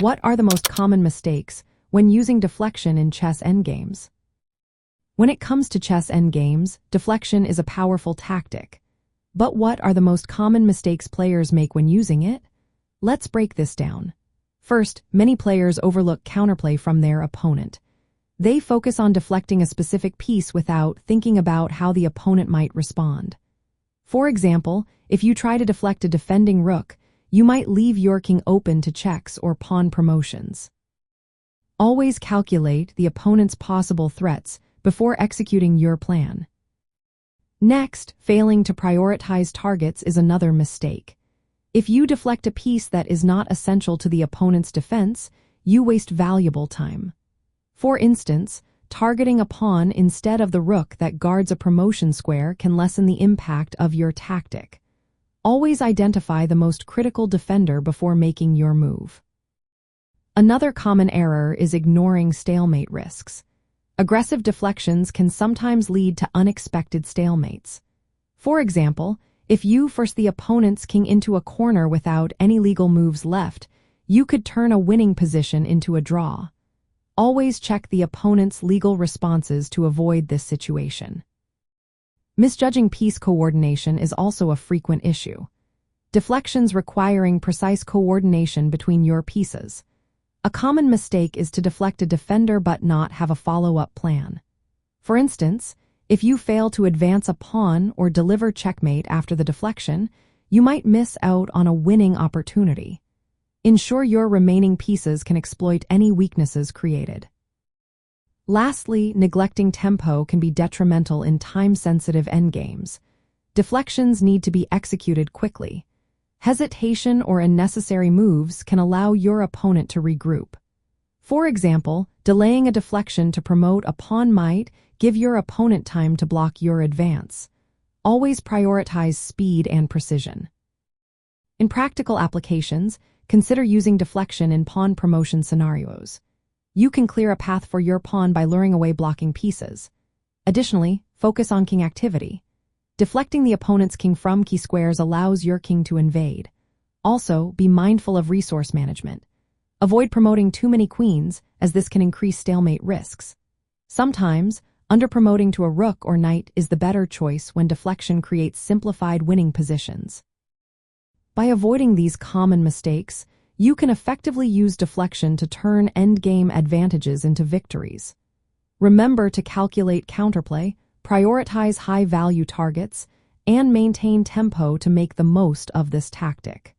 What are the most common mistakes when using deflection in chess endgames? When it comes to chess endgames, deflection is a powerful tactic. But what are the most common mistakes players make when using it? Let's break this down. First, many players overlook counterplay from their opponent. They focus on deflecting a specific piece without thinking about how the opponent might respond. For example, if you try to deflect a defending rook, you might leave your king open to checks or pawn promotions. Always calculate the opponent's possible threats before executing your plan. Next, failing to prioritize targets is another mistake. If you deflect a piece that is not essential to the opponent's defense, you waste valuable time. For instance, targeting a pawn instead of the rook that guards a promotion square can lessen the impact of your tactic. Always identify the most critical defender before making your move. Another common error is ignoring stalemate risks. Aggressive deflections can sometimes lead to unexpected stalemates. For example, if you force the opponent's king into a corner without any legal moves left, you could turn a winning position into a draw. Always check the opponent's legal responses to avoid this situation. Misjudging piece coordination is also a frequent issue. Deflections requiring precise coordination between your pieces. A common mistake is to deflect a defender but not have a follow-up plan. For instance, if you fail to advance a pawn or deliver checkmate after the deflection, you might miss out on a winning opportunity. Ensure your remaining pieces can exploit any weaknesses created. Lastly, neglecting tempo can be detrimental in time-sensitive endgames. Deflections need to be executed quickly. Hesitation or unnecessary moves can allow your opponent to regroup. For example, delaying a deflection to promote a pawn might give your opponent time to block your advance. Always prioritize speed and precision. In practical applications, consider using deflection in pawn promotion scenarios. You can clear a path for your pawn by luring away blocking pieces. Additionally, focus on king activity. Deflecting the opponent's king from key squares allows your king to invade. Also, be mindful of resource management. Avoid promoting too many queens, as this can increase stalemate risks. Sometimes, under-promoting to a rook or knight is the better choice when deflection creates simplified winning positions. By avoiding these common mistakes, you can effectively use deflection to turn endgame advantages into victories. Remember to calculate counterplay, prioritize high-value targets, and maintain tempo to make the most of this tactic.